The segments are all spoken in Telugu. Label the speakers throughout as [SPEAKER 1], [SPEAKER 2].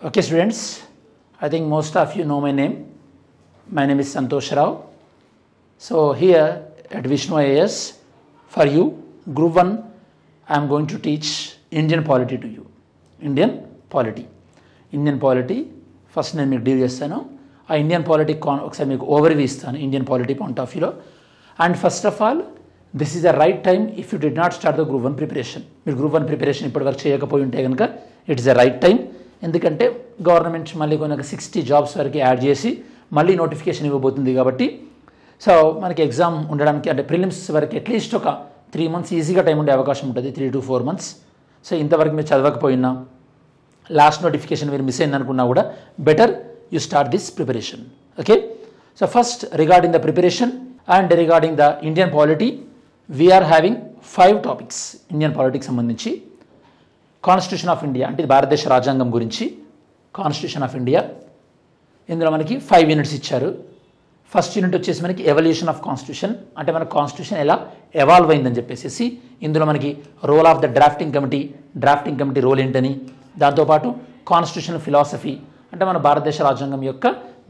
[SPEAKER 1] Okay, students, I think most of you know my name. My name is Santosh Rao. So here at Vishnu IAS, for you, Group 1, I am going to teach Indian polity to you. Indian polity. First నేను మీకు డీల్ చేస్తాను. ఆ ఇండియన్ పాలిటీ ఒకసారి మీకు ఓవర్వ్యూ ఇస్తాను ఇండియన్ పాలిటీ పాయింట్ ఆఫ్ వ్యూలో. And first of all this is the right time if you did not start the group 1 preparation. మీరు గ్రూప్ 1 ప్రిపరేషన్ ఇప్పటివరకు చేయకపోయి ఉంటే కనుక ఇట్స్ ద రైట్ టైం. ఎందుకంటే గవర్నమెంట్ మళ్ళీ కొన్ని 60 జాబ్స్ వరకు యాడ్ చేసి మళ్ళీ నోటిఫికేషన్ ఇవ్వబోతుంది కాబట్టి సో మనకి ఎగ్జామ్ ఉండడానికి అంటే ప్రిలిమ్స్ వరకు అట్లీస్ట్ ఒక 3 months ఈజీగా టైం ఉండే అవకాశం ఉంటుంది, 3 to 4 months. సో ఇంతవరకు మీరు చదవకపోయినా లాస్ట్ నోటిఫికేషన్ మీరు మిస్ అయిందనుకున్నా కూడా better you start this preparation. Okay, so first regarding the preparation and regarding the Indian polity we are having 5 topics. Indian పాలిటీకి సంబంధించి కాన్స్టిట్యూషన్ ఆఫ్ ఇండియా అంటే భారతదేశ రాజ్యాంగం గురించి, కాన్స్టిట్యూషన్ ఆఫ్ ఇండియా. ఇందులో మనకి 5 యూనిట్స్ ఇచ్చారు. ఫస్ట్ యూనిట్ వచ్చేసి మనకి ఎవల్యూషన్ ఆఫ్ కాన్స్టిట్యూషన్ అంటే మన కాన్స్టిట్యూషన్ ఎలా ఎవాల్వ్ అయిందని చెప్పేసి, ఇందులో మనకి role of the drafting committee role ఏంటని, దాంతోపాటు కాన్స్టిట్యూషనల్ ఫిలాసఫీ అంటే మన భారతదేశ రాజ్యాంగం యొక్క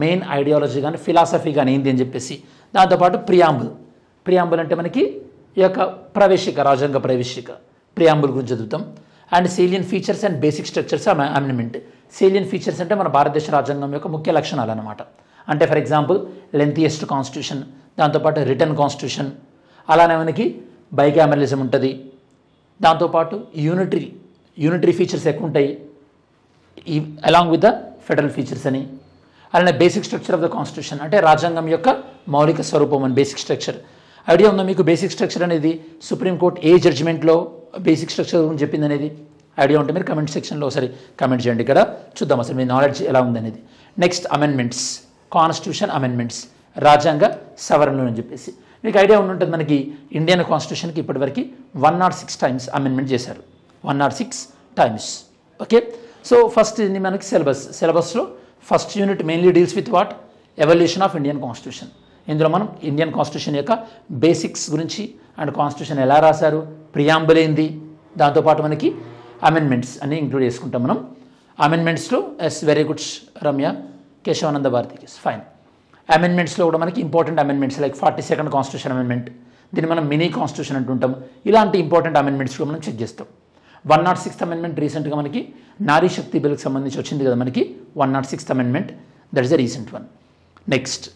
[SPEAKER 1] మెయిన్ ఐడియాలజీ కానీ ఫిలాసఫీ కానీ ఏంటి అని చెప్పేసి, దాంతోపాటు ప్రియాంబుల్ అంటే మనకి ఈ యొక్క రాజ్యాంగ ప్రవేశిక ప్రియాంబుల్ గురించి చదువుతాం. And salient features and basic structures of amendment. Salient features అంటే మన భారతదేశ రాజ్యాంగం యొక్క ముఖ్య లక్షణాలు అనమాట. అంటే ఫర్ ఎగ్జాంపుల్ లెంతియెస్ట్ కాన్స్టిట్యూషన్, దాంతోపాటు రిటర్న్ కాన్స్టిట్యూషన్, అలానే మనకి బైకామరలిజం ఉంటుంది, దాంతోపాటు యూనిటరీ ఫీచర్స్ ఎక్కువ ఉంటాయి along with the federal features అని. అలానే basic structure of the constitution అంటే రాజ్యాంగం యొక్క మౌలిక స్వరూపం అని బేసిక్ స్ట్రక్చర్. ఐడియా ఉందా మీకు? బేసిక్ స్ట్రక్చర్ అనేది సుప్రీంకోర్టు ఏ జడ్జిమెంట్లో బేసిక్ స్ట్రక్చర్ గురించి చెప్పింది అనేది ఐడియా ఉంటే మీరు కమెంట్ సెక్షన్లో ఒకసారి కమెంట్ చేయండి. ఇక్కడ చూద్దాం అసలు మీ నాలెడ్జ్ ఎలా ఉందనేది. నెక్స్ట్ అమెండ్మెంట్స్, కాన్స్టిట్యూషన్ అమెండ్మెంట్స్, రాజ్యాంగ సవరణలు అని చెప్పేసి మీకు ఐడియా ఉంటుంది. మనకి ఇండియన్ కాన్స్టిట్యూషన్కి ఇప్పటివరకు 106 times అమెండ్మెంట్ చేశారు, 106 times. ఓకే, సో ఫస్ట్ ఇది మనకి సిలబస్లో first unit mainly deals with what evolution of Indian constitution. ఇందులో మనం ఇండియన్ కాన్స్టిట్యూషన్ యొక్క బేసిక్స్ గురించి అండ్ కాన్స్టిట్యూషన్ ఎలా రాశారు, ప్రియాంబుల్ ఏంది, దాంతోపాటు మనకి అమెండ్మెంట్స్ అన్ని ఇంక్లూడ్ చేసుకుంటాం మనం. అమెండ్మెంట్స్లో వెరీ గుడ్ రమ్య, కేశవానంద భారతికి ఫైన్. అమెండ్మెంట్స్లో కూడా మనకి important amendments like 42nd constitution amendment, దీన్ని మనం మినీ కాన్స్టిట్యూషన్ అంటుంటాం. ఇలాంటి ఇంపార్టెంట్ అమెండ్మెంట్స్ కూడా మనం చెక్ చేస్తాం. 106th అమెండ్మెంట్ రీసెంట్గా మనకి నారీ శక్తి బిల్కి సంబంధించి వచ్చింది కదా మనకి 106th amendment, that is the recent one. Next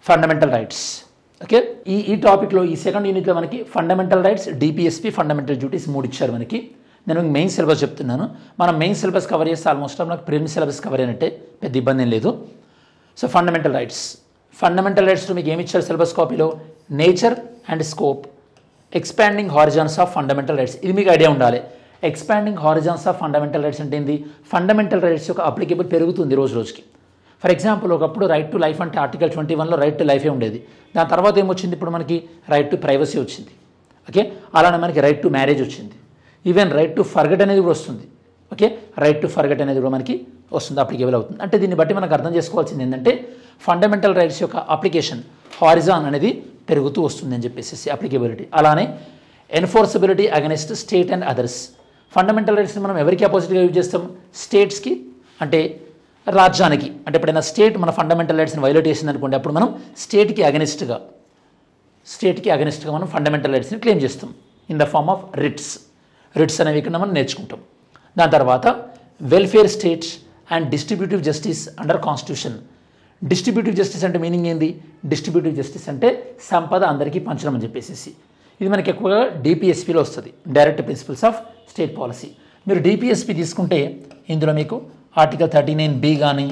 [SPEAKER 1] fundamental rights. Okay, ఈ టాపిక్లో ఈ సెకండ్ యూనిట్లో మనకి fundamental rights, DPSP, fundamental duties 3 ఇచ్చారు మనకి. నేను మెయిన్ సిలబస్ చెప్తున్నాను. మనం మెయిన్ సిలబస్ కవర్ చేస్తే ఆల్మోస్ట్ నాకు ప్రిలిమ్స్ సిలబస్ కవర్ అయినట్టే, పెద్ద ఇబ్బంది ఏం లేదు. సో ఫండమెంటల్ రైట్స్లో మీకు ఏమి ఇచ్చారు సిలబస్ కాపీలో? Nature and scope, expanding horizons of fundamental rights. ఇది మీకు ఐడియా ఉండాలి. Expanding horizons of fundamental rights అంటే ఏంది? ఫండమెంటల్ రైట్స్ యొక్క అప్లికేబుల్ పెరుగుతుంది రోజుకి. ఫర్ ఎగ్జాంపుల్ ఒకప్పుడు రైట్ టు లైఫ్ అంటే ఆర్టికల్ 21లో రైట్ టు లైఫే ఉండేది. దాని తర్వాత ఏమొచ్చింది? ఇప్పుడు మనకి రైట్ టు ప్రైవసీ వచ్చింది. ఓకే, అలానే మనకి రైట్ టు మ్యారేజ్ వచ్చింది. ఈవెన్ రైట్ టు ఫర్గెట్ అనేది కూడా వస్తుంది. ఓకే, రైట్ టు ఫర్గెట్ అనేది కూడా మనకి వస్తుంది, అప్లికేబుల్ అవుతుంది. అంటే దీన్ని బట్టి మనకు అర్థం చేసుకోవాల్సింది ఏంటంటే ఫండమెంటల్ రైట్స్ యొక్క అప్లికేషన్ హారిజాన్ అనేది పెరుగుతూ వస్తుంది అని చెప్పేసి అప్లికేబిలిటీ. అలానే enforceability against state and others. Fundamental రైట్స్ని మనం ఎవరికి అపోజిట్గా యూజ్ చేస్తాం? స్టేట్స్కి, అంటే రాజ్యానికి. అంటే ఎప్పుడైనా స్టేట్ మన ఫండమెంటల్ రైట్స్ని వైలేట్ చేసింది అనుకోండి, అప్పుడు మనం స్టేట్కి అగెనిస్ట్గా మనం ఫండమెంటల్ రైట్స్ని క్లెయిమ్ చేస్తాం in the form of writs అనేవి ఇక్కడ మనం నేర్చుకుంటాం. దాని తర్వాత welfare state and distributive justice under constitution. Distributive justice అంటే మీనింగ్ ఏంది? డిస్ట్రిబ్యూటివ్ జస్టిస్ అంటే సంపద అందరికీ పంచడం అని చెప్పేసి. ఇది మనకి ఎక్కువగా డిపిఎస్పిలో వస్తుంది, direct principles of state policy. మీరు డిపిఎస్పి తీసుకుంటే ఇందులో మీకు ఆర్టికల్ 39B కానీ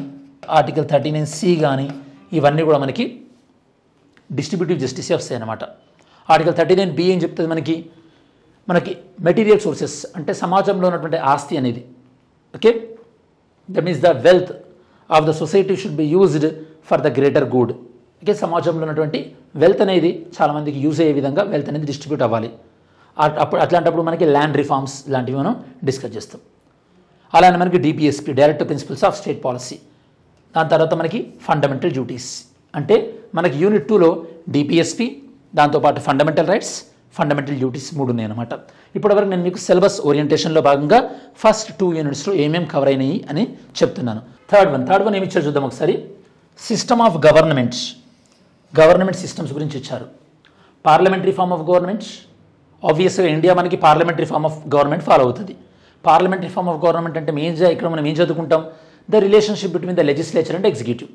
[SPEAKER 1] ఆర్టికల్ 39C కానీ ఇవన్నీ కూడా మనకి డిస్ట్రిబ్యూటివ్ జస్టిసే వస్తాయి అన్నమాట. ఆర్టికల్ 39B ఏం చెప్తుంది? మనకి మెటీరియల్ సోర్సెస్ అంటే సమాజంలో ఉన్నటువంటి ఆస్తి అనేది. Okay, that means the wealth of the society should be used for the greater good. Okay, సమాజంలో ఉన్నటువంటి వెల్త్ అనేది చాలామందికి యూజ్ అయ్యే విధంగా వెల్త్ అనేది డిస్ట్రిబ్యూట్ అవ్వాలి. అట్లాంటప్పుడు మనకి ల్యాండ్ రిఫార్మ్స్ లాంటివి మనం డిస్కస్ చేస్తాం. అలానే మనకి DPSP, direct principles of state policy. దాని తర్వాత మనకి ఫండమెంటల్ డ్యూటీస్ అంటే మనకి యూనిట్ 2లో డిపిఎస్పి, దాంతోపాటు ఫండమెంటల్ రైట్స్, ఫండమెంటల్ డ్యూటీస్ 3 ఉన్నాయి అనమాట. ఇప్పటివరకు నేను మీకు సిలబస్ ఓరియంటేషన్లో భాగంగా ఫస్ట్ 2 యూనిట్స్లో ఏమేమి కవర్ అయినాయి అని చెప్తున్నాను. థర్డ్ వన్ ఏమి ఇచ్చారు చూద్దాం ఒకసారి. సిస్టమ్ ఆఫ్ గవర్నమెంట్ సిస్టమ్స్ గురించి ఇచ్చారు. పార్లమెంటరీ ఫార్మ్ ఆఫ్ గవర్నమెంట్, ఆబ్వియస్గా ఇండియా మనకి parliamentary form of government follow అవుతుంది. పార్లమెంటరీ ఫార్మ్ ఆఫ్ గవర్నమెంట్ అంటే ఇక్కడ మనం ఏం చదువుకుంటాం, the relationship between the legislature and executive.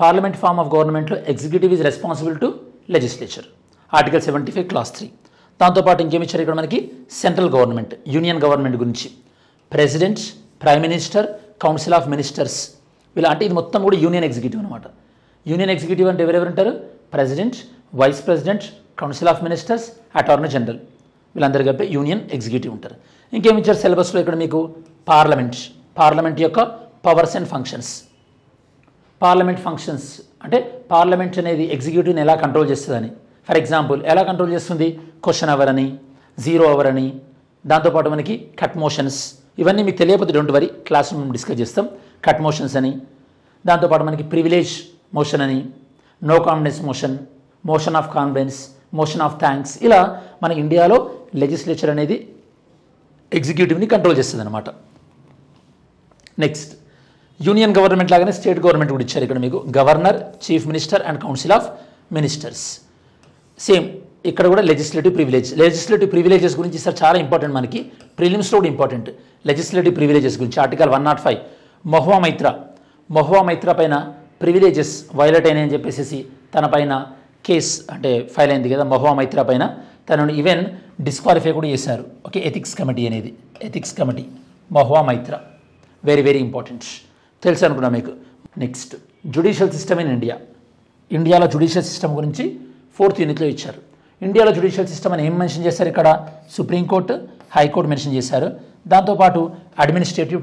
[SPEAKER 1] Parliament form of గవర్నమెంట్లో executive is responsible to legislature, article 75 clause 3. దాంతోపాటు ఇంకేమిచ్చారు ఇక్కడ మనకి, సెంట్రల్ గవర్నమెంట్, యూనియన్ గవర్నమెంట్ గురించి, president, prime minister, council of ministers, ఇలా అంటే ఇది మొత్తం కూడా యూనియన్ ఎగ్జిక్యూటివ్ అనమాట. యూనియన్ ఎగ్జిక్యూటివ్ అంటే ఎవరెవరు ఉంటారు, president, vice president, council of ministers, attorney general, వీళ్ళందరూ కలిపి యూనియన్ ఎగ్జిక్యూటివ్ ఉంటారు. ఇంకేమిచ్చారు సిలబస్లో ఇక్కడ మీకు, పార్లమెంట్ యొక్క powers and functions. Parliament functions అంటే పార్లమెంట్ అనేది ఎగ్జిక్యూటివ్ని ఎలా కంట్రోల్ చేస్తుందని. ఫర్ ఎగ్జాంపుల్ ఎలా కంట్రోల్ చేస్తుంది, క్వశ్చన్ అవర్ అని, 0 అవర్ అని, దాంతోపాటు మనకి కట్ మోషన్స్, ఇవన్నీ మీకు తెలియకపోతే don't worry, classroom discuss చేస్తాం. కట్ మోషన్స్ అని, దాంతోపాటు మనకి ప్రివిలేజ్ మోషన్ అని, no confidence motion of confidence, motion of thanks, ఇలా మన ఇండియాలో లెజిస్లేచర్ అనేది ఎగ్జిక్యూటివ్ని కంట్రోల్ చేస్తుంది అనమాట. నెక్స్ట్ యూనియన్ గవర్నమెంట్ లాగానే స్టేట్ గవర్నమెంట్ కూడా ఇచ్చారు ఇక్కడ మీకు, governor, chief minister and council of ministers. Same ఇక్కడ కూడా లెజిస్లేటివ్ ప్రివిలేజెస్ గురించి సార్ చాలా ఇంపార్టెంట్, మనకి ప్రిలిమ్స్లో కూడా ఇంపార్టెంట్. లెజిస్లేటివ్ ప్రివిలేజెస్ గురించి ఆర్టికల్ 105, మహువా మైత్రా పైన ప్రివిలేజెస్ వైలేట్ అయినాయని చెప్పేసి తన పైన కేస్ అంటే ఫైల్ అయింది కదా, మహువా మైత్రా పైన తనను ఈవెన్ డిస్క్వాలిఫై కూడా చేశారు. Okay, ethics committee Mahua Maitra, very very important, తెలుసు అనుకున్నా మీకు. నెక్స్ట్ జ్యుడిషియల్ సిస్టమ్ ఇన్ ఇండియాలో జ్యుడిషియల్ సిస్టమ్ గురించి 4th యూనిట్లో ఇచ్చారు. ఇండియాలో జ్యుడిషియల్ సిస్టమ్ అని ఏం మెన్షన్ చేశారు ఇక్కడ, సుప్రీంకోర్టు, హైకోర్టు మెన్షన్ చేశారు. దాంతోపాటు అడ్మినిస్ట్రేటివ్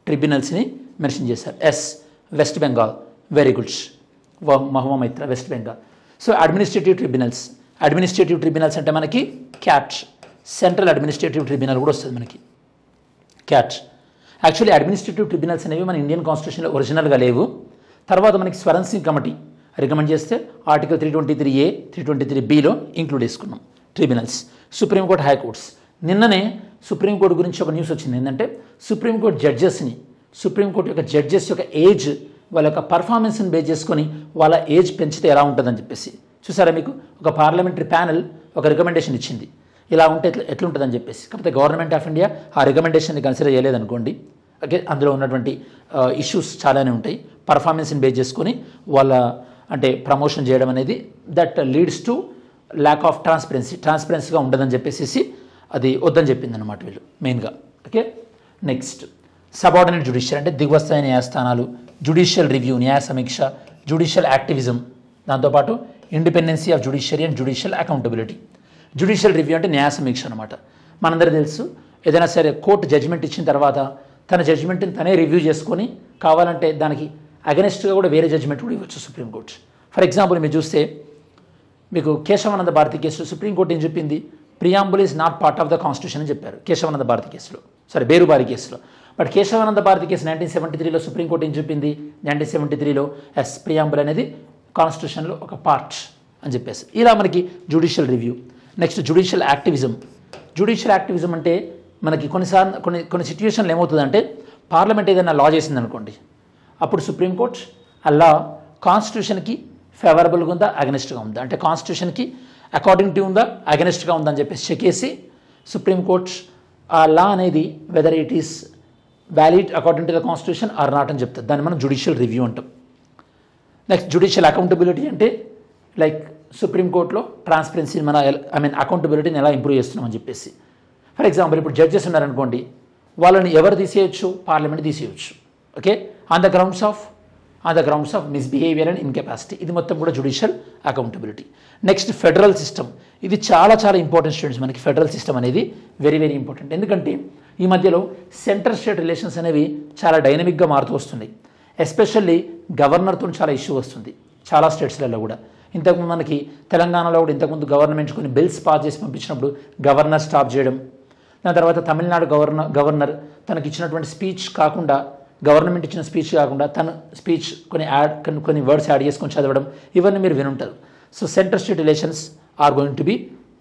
[SPEAKER 1] ట్రిబ్యునల్స్ని మెన్షన్ చేశారు. West Bengal, very good, Mahua Maitra, west Bengal. So administrative tribunals అంటే మనకి క్యాట్, సెంట్రల్ అడ్మినిస్ట్రేటివ్ ట్రిబ్యునల్ కూడా వస్తుంది మనకి, క్యాట్. యాక్చువల్లీ అడ్మినిస్ట్రేటివ్ ట్రిబ్యునల్స్ అనేవి మన ఇండియన్ కాన్స్టిట్యూషన్లో ఒరిజినల్గా లేవు. తర్వాత మనకి స్వరణ్ సింగ్ కమిటీ రికమెండ్ చేస్తే ఆర్టికల్ 323A, 323Bలో ఇంక్లూడ్ చేసుకున్నాం ట్రిబ్యునల్స్. Supreme court, high courts. నిన్ననే సుప్రీంకోర్టు గురించి ఒక న్యూస్ వచ్చింది, ఏంటంటే సుప్రీంకోర్టు యొక్క జడ్జెస్ యొక్క ఏజ్, వాళ్ళ యొక్క పర్ఫార్మెన్స్ని బేస్ చేసుకొని వాళ్ళ ఏజ్ పెంచితే ఎలా ఉంటుందని చెప్పేసి చూసారా మీకు. ఒక పార్లమెంటరీ ప్యానెల్ ఒక రికమెండేషన్ ఇచ్చింది, ఇలా ఉంటే ఎట్లుంటుందని చెప్పేసి. కాకపోతే గవర్నమెంట్ ఆఫ్ ఇండియా ఆ రికమెండేషన్ని కన్సిడర్ చేయలేదనుకోండి. ఓకే, అందులో ఉన్నటువంటి ఇష్యూస్ చాలానే ఉంటాయి. పర్ఫార్మెన్స్ని బేస్ చేసుకొని వాళ్ళ అంటే ప్రమోషన్ చేయడం అనేది that leads to lack of ట్రాన్స్పరెన్సీగా ఉండదని చెప్పేసి అది వద్దని చెప్పింది అనమాట వీళ్ళు మెయిన్గా. ఓకే, నెక్స్ట్ సబార్డినేట్ జ్యుడిషియల్ అంటే దిగువ స్థాయి న్యాయస్థానాలు, జ్యుడిషియల్ రివ్యూ, న్యాయ సమీక్ష, జ్యుడిషియల్ యాక్టివిజం, దాంతోపాటు independency of judiciary and judicial accountability. Judicial review అంటే న్యాయ సమీక్ష అనమాట. మనందరూ తెలుసు, ఏదైనా సరే కోర్టు జడ్జిమెంట్ ఇచ్చిన తర్వాత తన జడ్జిమెంట్ని తనే రివ్యూ చేసుకొని కావాలంటే దానికి అగెనిస్ట్గా కూడా వేరే జడ్జిమెంట్ కూడా ఇవ్వచ్చు సుప్రీంకోర్టు. ఫర్ ఎగ్జాంపుల్ మీరు చూస్తే మీకు కేశవానంద భారతి కేసులో సుప్రీంకోర్టు ఏం చెప్పింది, preamble is not part of the constitution అని చెప్పారు కేశవానంద భారతి కేసులో, బేరుబారి కేసులో. బట్ కేశవానంద భారతి కేసు 1973లో సుప్రీంకోర్టు ఏం చెప్పింది, 1973లో ప్రియాంబుల్ అనేది కాన్స్టిట్యూషన్లో ఒక పార్ట్ అని చెప్పేసి. ఇలా మనకి judicial review. Next judicial activism అంటే మనకి కొన్ని సిచ్యువేషన్లు ఏమవుతుందంటే, పార్లమెంట్ ఏదైనా లా చేసింది అనుకోండి, అప్పుడు సుప్రీంకోర్టు ఆ లా కాన్స్టిట్యూషన్కి ఫేవరబుల్గా ఉందా, అగెనిస్ట్గా ఉందా, అంటే కాన్స్టిట్యూషన్కి అకార్డింగ్ టు ఉందా, అగెనిస్ట్గా ఉందా అని చెప్పేసి చెక్ చేసి సుప్రీంకోర్టు ఆ లా అనేది whether it is valid according to the constitution are not అని చెప్తుంది. దాన్ని మనం జ్యుడిషియల్ రివ్యూ అంటాం. నెక్స్ట్ జ్యుడిషియల్ అకౌంటబిలిటీ అంటే లైక్ సుప్రీంకోర్టులో ట్రాన్స్పరెన్సీ అకౌంటబిలిటీని ఎలా ఇంప్రూవ్ చేస్తున్నామని చెప్పేసి. ఫర్ ఎగ్జాంపుల్ ఇప్పుడు జడ్జెస్ ఉన్నారనుకోండి, వాళ్ళని ఎవరు తీసేయచ్చు, పార్లమెంట్ తీసేయచ్చు. Okay, on the grounds of misbehaviour and incapacity. ఇది మొత్తం కూడా judicial accountability. Next federal system. ఇది చాలా చాలా ఇంపార్టెంట్ స్టూడెంట్స్, మనకి ఫెడరల్ సిస్టమ్ అనేది వెరీ వెరీ ఇంపార్టెంట్. ఎందుకంటే ఈ మధ్యలో సెంటర్ స్టేట్ రిలేషన్స్ అనేవి చాలా డైనమిక్గా మారుతూ వస్తున్నాయి. ఎస్పెషల్లీ గవర్నర్తో చాలా ఇష్యూ వస్తుంది చాలా స్టేట్స్లలో కూడా. ఇంతకుముందు మనకి తెలంగాణలో కూడా ఇంతకుముందు గవర్నమెంట్ కొన్ని బిల్స్ పాస్ చేసి పంపించినప్పుడు గవర్నర్ స్టాప్ చేయడం, దాని తర్వాత తమిళనాడు గవర్నర్ తనకి ఇచ్చినటువంటి స్పీచ్ కాకుండా, గవర్నమెంట్ ఇచ్చిన స్పీచ్ కాకుండా తన స్పీచ్ కొన్ని వర్డ్స్ యాడ్ చేసుకొని చదవడం, ఇవన్నీ మీరు వినుంటారు. So centre state relations are going to be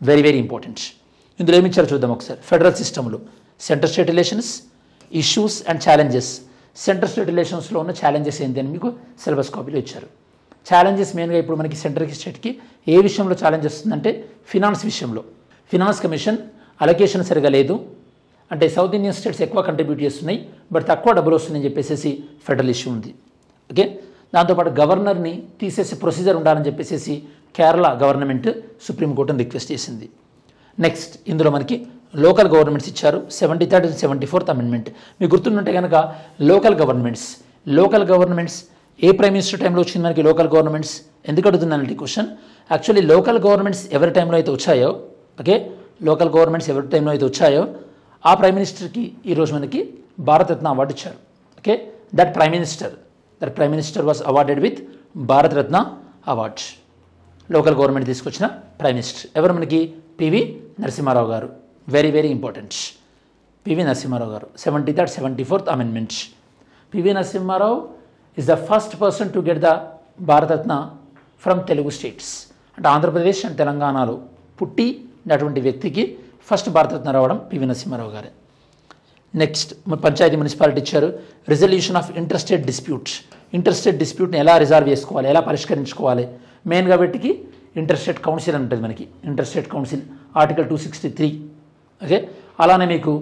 [SPEAKER 1] very very important. ఇందులో ఏమి ఇచ్చారో చూద్దాం ఒకసారి. ఫెడరల్ సిస్టంలో centre state relations, issues and challenges. Centre state రిలేషన్స్లో ఉన్న ఛాలెంజెస్ ఏంటి అని మీకు సిలబస్ కాపీలో ఇచ్చారు. ఛాలెంజెస్ మెయిన్గా ఇప్పుడు మనకి సెంటర్కి స్టేట్కి ఏ విషయంలో ఛాలెంజ్ వస్తుందంటే ఫినాన్స్ విషయంలో. ఫినాన్స్ కమిషన్ అలొకేషన్ సరిగా లేదు, అంటే సౌత్ ఇండియన్ స్టేట్స్ ఎక్కువ కంట్రిబ్యూట్ చేస్తున్నాయి బట్ తక్కువ డబ్బులు వస్తుందని చెప్పేసి ఫెడరల్ ఇష్యూ ఉంది. ఓకే, దాంతోపాటు గవర్నర్ని తీసేసి ప్రొసీజర్ ఉండాలని చెప్పేసి కేరళ గవర్నమెంట్ సుప్రీంకోర్టును రిక్వెస్ట్ చేసింది. నెక్స్ట్ ఇందులో మనకి లోకల్ గవర్నమెంట్స్ ఇచ్చారు. 73rd and 74th అమెండ్మెంట్ మీకు గుర్తుంటే కనుక లోకల్ గవర్నమెంట్స్ ఏ ప్రైమ్ మినిస్టర్ టైంలో వచ్చింది మనకి లోకల్ గవర్నమెంట్స్? ఎందుకు అడుగుతున్నానంటే క్వశ్చన్, యాక్చువల్లీ లోకల్ గవర్నమెంట్స్ ఎవరి టైంలో అయితే వచ్చాయో, ఓకే, లోకల్ గవర్నమెంట్స్ ఎవరి టైంలో అయితే వచ్చాయో ఆ ప్రైమ్ మినిస్టర్కి ఈరోజు మనకి భారతరత్న అవార్డు ఇచ్చారు. Okay, that prime minister was awarded with Bharat Ratna award. Local government తీసుకొచ్చిన ప్రైమ్ మినిస్టర్ ఎవరు మనకి? పివి నరసింహారావు గారు. Very very important. PV Narasimha Rao గారు 73rd 74th amendment. PV Narasimha Rao is the first person to get the Bharat Ratna from Telugu states. అంటే ఆంధ్రప్రదేశ్ అండ్ తెలంగాణలో పుట్టినటువంటి వ్యక్తికి ఫస్ట్ భారతరత్న రావడం పివి నరసింహారావు గారే. నెక్స్ట్ పంచాయతీ మున్సిపాలిటీ ఇచ్చారు. రిజల్యూషన్ ఆఫ్ ఇంటర్స్టేట్ డిస్ప్యూట్ని ఎలా రిజాల్వ్ చేసుకోవాలి, ఎలా పరిష్కరించుకోవాలి, మెయిన్గా వీటికి ఇంటర్స్టేట్ కౌన్సిల్ అని ఉంటుంది మనకి. Interstate council article 263. ఓకే, అలానే మీకు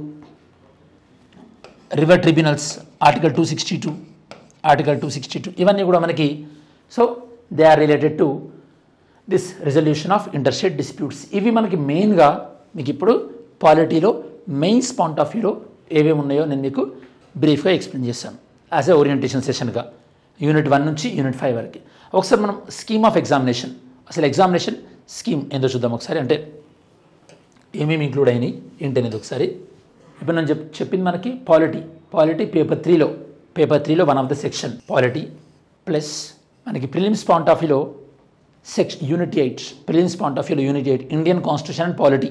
[SPEAKER 1] రివర్ ట్రిబ్యునల్స్ ఆర్టికల్ 262 ఇవన్నీ కూడా మనకి. So they are related to this resolution of interstate disputes. ఇవి మనకి మెయిన్గా మీకు ఇప్పుడు పాలిటీలో మెయిన్స్ పాయింట్ ఆఫ్ వ్యూలో ఏవేమి ఉన్నాయో నేను మీకు బ్రీఫ్గా ఎక్స్ప్లెయిన్ చేశాను యాజ్ ఏ ఓరియంటేషన్ సెషన్గా యూనిట్ 1 నుంచి యూనిట్ 5 వరకు. ఒకసారి మనం స్కీమ్ ఆఫ్ ఎగ్జామినేషన్, అసలు ఎగ్జామినేషన్ స్కీమ్ ఏందో చూద్దాం ఒకసారి. అంటే ఏమేమి ఇంక్లూడ్ అయినాయి ఏంటి అనేది ఒకసారి. ఇప్పుడు నేను చెప్పింది మనకి పాలిటీ పేపర్ 3లో one of the section polity, plus మనకి ప్రిలిమ్స్ పాయింట్ ఆఫ్ వ్యూలో unit 8 Indian constitution and polity.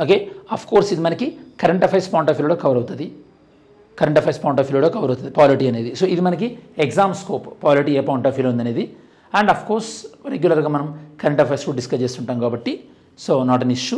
[SPEAKER 1] Okay, of course ఇది మనకి కరెంట్ అఫైర్స్ పాయింట్ ఆఫ్ వ్యూలో కవర్ అవుతుంది పాలిటీ అనేది. సో ఇది మనకి ఎగ్జామ్ స్కోప్, పాలిటీ ఏ పాయింట్ ఆఫ్ వ్యూలో ఉందనేది. అండ్ అఫ్ కోర్స్ రెగ్యులర్గా మనం కరెంట్ అఫైర్స్ కూడా డిస్కస్ చేస్తుంటాం కాబట్టి సో నాట్ అన్ ఇష్యూ.